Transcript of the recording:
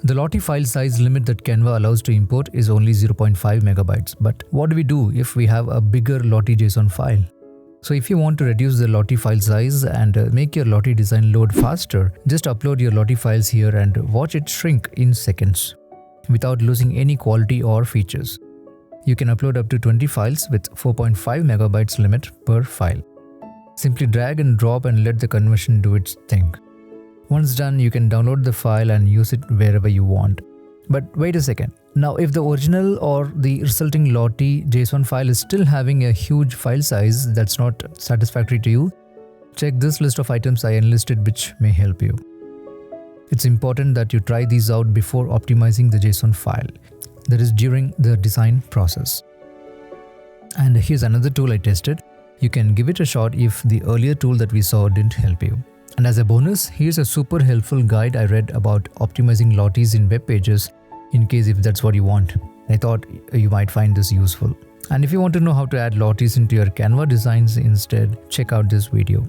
The Lottie file size limit that Canva allows to import is only 0.5 megabytes. But what do we do if we have a bigger Lottie JSON file? So if you want to reduce the Lottie file size and make your Lottie design load faster, just upload your Lottie files here and watch it shrink in seconds without losing any quality or features. You can upload up to 20 files with 4.5 megabytes limit per file. Simply drag and drop and let the conversion do its thing. Once done, you can download the file and use it wherever you want. But wait a second. Now, if the original or the resulting Lottie JSON file is still having a huge file size that's not satisfactory to you, check this list of items I enlisted which may help you. It's important that you try these out before optimizing the JSON file, that is during the design process. And here's another tool I tested. You can give it a shot if the earlier tool that we saw didn't help you. And as a bonus, here's a super helpful guide I read about optimizing Lotties in web pages in case if that's what you want. I thought you might find this useful. And if you want to know how to add Lotties into your Canva designs instead, check out this video.